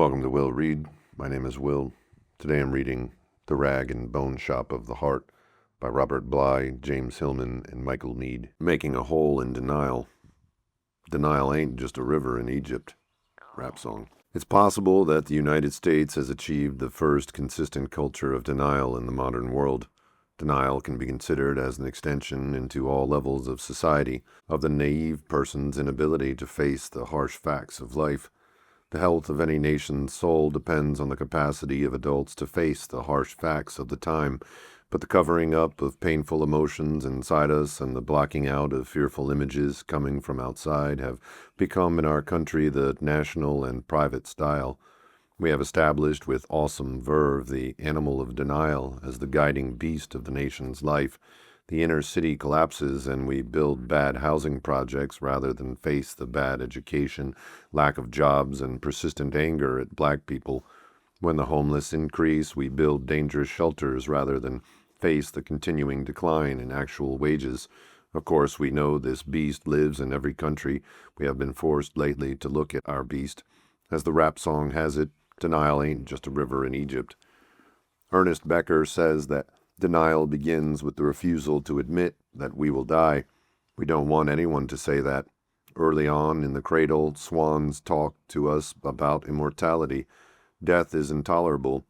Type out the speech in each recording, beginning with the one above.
Welcome to Will Read. My name is Will. Today I'm reading The Rag and Bone Shop of the Heart by Robert Bly, James Hillman, and Michael Meade. Making a hole in denial. Denial ain't just a river in Egypt. Rap song. It's possible that the United States has achieved the first consistent culture of denial in the modern world. Denial can be considered as an extension into all levels of society of the naive person's inability to face the harsh facts of life. The health of any nation's soul depends on the capacity of adults to face the harsh facts of the time, but the covering up of painful emotions inside us and the blocking out of fearful images coming from outside have become in our country the national and private style. We have established with awesome verve the animal of denial as the guiding beast of the nation's life. The inner city collapses and we build bad housing projects rather than face the bad education, lack of jobs, and persistent anger at black people. When the homeless increase, we build dangerous shelters rather than face the continuing decline in actual wages. Of course, we know this beast lives in every country. We have been forced lately to look at our beast. As the rap song has it, denial ain't just a river in Egypt. Ernest Becker says that denial begins with the refusal to admit that we will die. We don't want anyone to say that. Early on in the cradle, swans talked to us about immortality. Death is intolerable.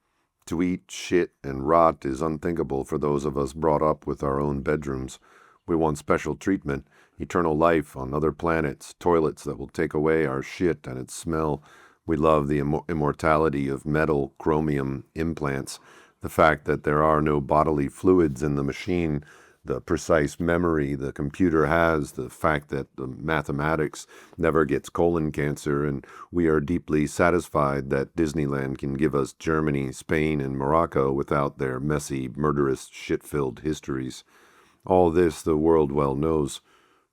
To eat shit and rot is unthinkable for those of us brought up with our own bedrooms. We want special treatment, eternal life on other planets, toilets that will take away our shit and its smell. We love the immortality of metal, chromium, implants, the fact that there are no bodily fluids in the machine, the precise memory the computer has, the fact that the mathematics never gets colon cancer, and we are deeply satisfied that Disneyland can give us Germany, Spain, and Morocco without their messy, murderous, shit-filled histories. All this the world well knows.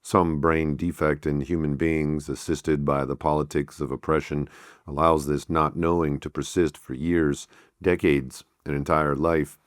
Some brain defect in human beings, assisted by the politics of oppression, allows this not knowing to persist for years, decades, an entire life.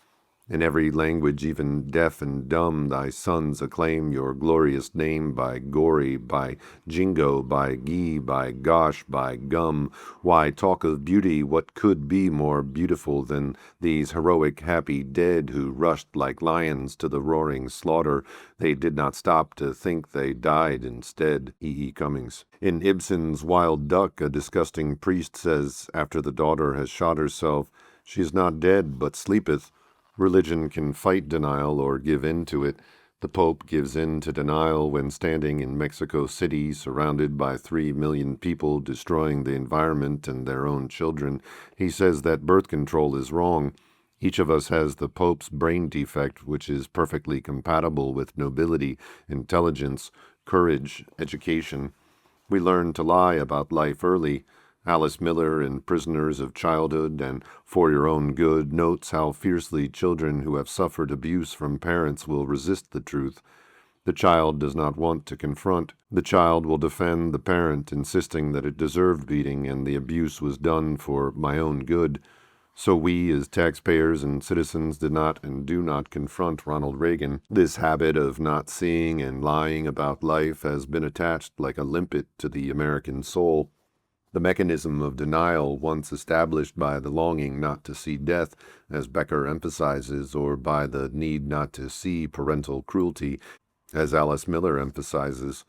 In every language, even deaf and dumb, thy sons acclaim your glorious name by gory, by jingo, by gee, by gosh, by gum. Why talk of beauty? What could be more beautiful than these heroic, happy dead who rushed like lions to the roaring slaughter? They did not stop to think they died instead. E. E. Cummings. In Ibsen's Wild Duck, a disgusting priest says, after the daughter has shot herself, "She is not dead, but sleepeth." Religion can fight denial or give in to it. The Pope gives in to denial when standing in Mexico City, surrounded by 3 million people destroying the environment and their own children. He says that birth control is wrong. Each of us has the Pope's brain defect, which is perfectly compatible with nobility, intelligence, courage, education. We learn to lie about life early. Alice Miller in Prisoners of Childhood and For Your Own Good notes how fiercely children who have suffered abuse from parents will resist the truth. The child does not want to confront. The child will defend the parent, insisting that it deserved beating and the abuse was done for my own good. So we, as taxpayers and citizens, did not and do not confront Ronald Reagan. This habit of not seeing and lying about life has been attached like a limpet to the American soul. The mechanism of denial, once established by the longing not to see death, as Becker emphasizes, or by the need not to see parental cruelty, as Alice Miller emphasizes,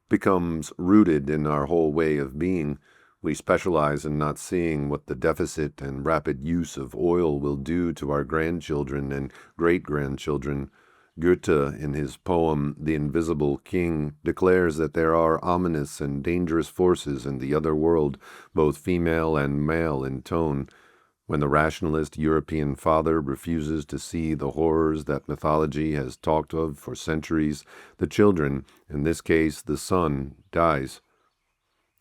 becomes rooted in our whole way of being. We specialize in not seeing what the deficit and rapid use of oil will do to our grandchildren and great-grandchildren. Goethe, in his poem The Invisible King, declares that there are ominous and dangerous forces in the other world, both female and male in tone. When the rationalist European father refuses to see the horrors that mythology has talked of for centuries, the children, in this case the son, dies.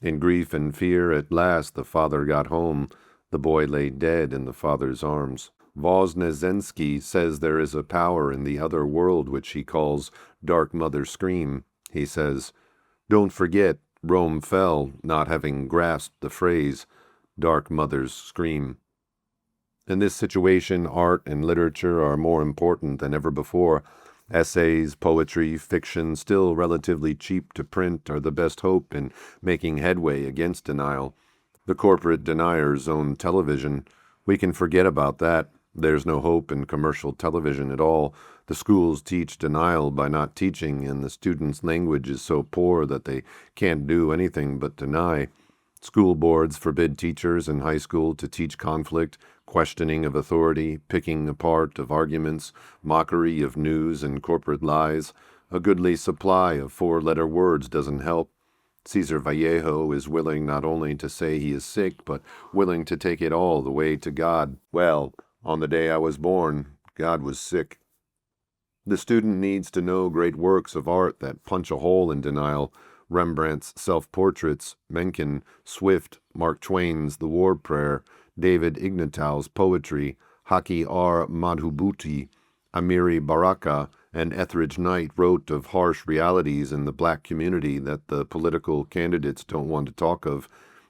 In grief and fear, at last the father got home. The boy lay dead in the father's arms. Wozniacki says there is a power in the other world which he calls Dark Mother Scream. He says, "Don't forget, Rome fell, not having grasped the phrase, Dark Mother's Scream." In this situation, art and literature are more important than ever before. Essays, poetry, fiction, still relatively cheap to print, are the best hope in making headway against denial. The corporate deniers own television. We can forget about that. There's no hope in commercial television at all. The schools teach denial by not teaching, and the students' language is so poor that they can't do anything but deny. School boards forbid teachers in high school to teach conflict, questioning of authority, picking apart of arguments, mockery of news and corporate lies. A goodly supply of four-letter words doesn't help. Cesar Vallejo is willing not only to say he is sick, but willing to take it all the way to God. Well, on the day I was born, God was sick. The student needs to know great works of art that punch a hole in denial. Rembrandt's self-portraits, Mencken, Swift, Mark Twain's The War Prayer, David Ignatow's poetry, Haki R. Madhubuti, Amiri Baraka, and Etheridge Knight wrote of harsh realities in the black community that the political candidates don't want to talk of.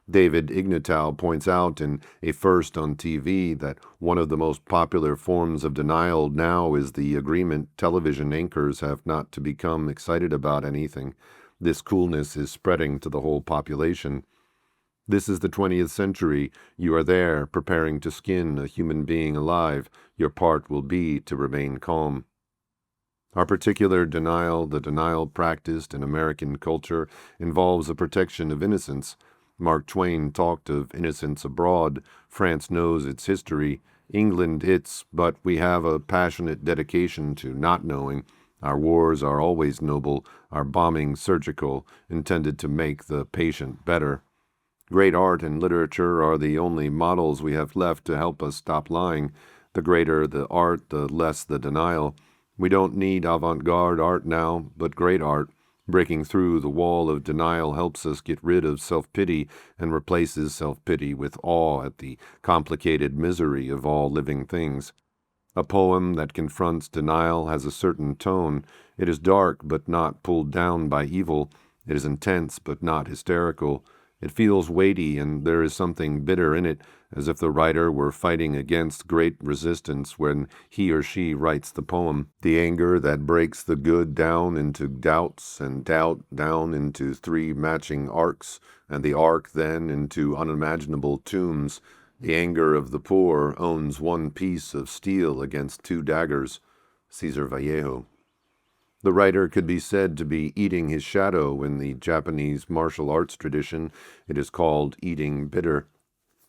David Ignatow points out in A First on TV that one of the most popular forms of denial now is the agreement television anchors have not to become excited about anything. This coolness is spreading to the whole population. This is the 20th century. You are there, preparing to skin a human being alive. Your part will be to remain calm. Our particular denial, the denial practiced in American culture, involves the protection of innocence. Mark Twain talked of innocence abroad. France knows its history. England its, but we have a passionate dedication to not knowing. Our wars are always noble, our bombing surgical, intended to make the patient better. Great art and literature are the only models we have left to help us stop lying. The greater the art, the less the denial. We don't need avant-garde art now, but great art. Breaking through the wall of denial helps us get rid of self-pity and replaces self-pity with awe at the complicated misery of all living things. A poem that confronts denial has a certain tone. It is dark but not pulled down by evil. It is intense but not hysterical. It feels weighty, and there is something bitter in it, as if the writer were fighting against great resistance when he or she writes the poem. The anger that breaks the good down into doubts, and doubt down into three matching arcs, and the arc then into unimaginable tombs. The anger of the poor owns one piece of steel against two daggers. Cesar Vallejo. The writer could be said to be eating his shadow. In the Japanese martial arts tradition, it is called eating bitter.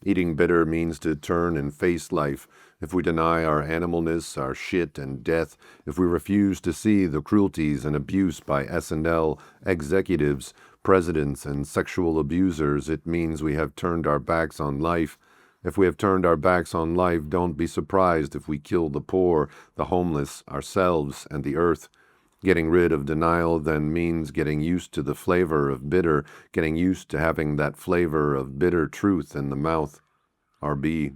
Eating bitter means to turn and face life. If we deny our animalness, our shit and death, if we refuse to see the cruelties and abuse by S&L executives, presidents, and sexual abusers, it means we have turned our backs on life. If we have turned our backs on life, don't be surprised if we kill the poor, the homeless, ourselves, and the earth. Getting rid of denial then means getting used to the flavor of bitter, getting used to having that flavor of bitter truth in the mouth. R.B.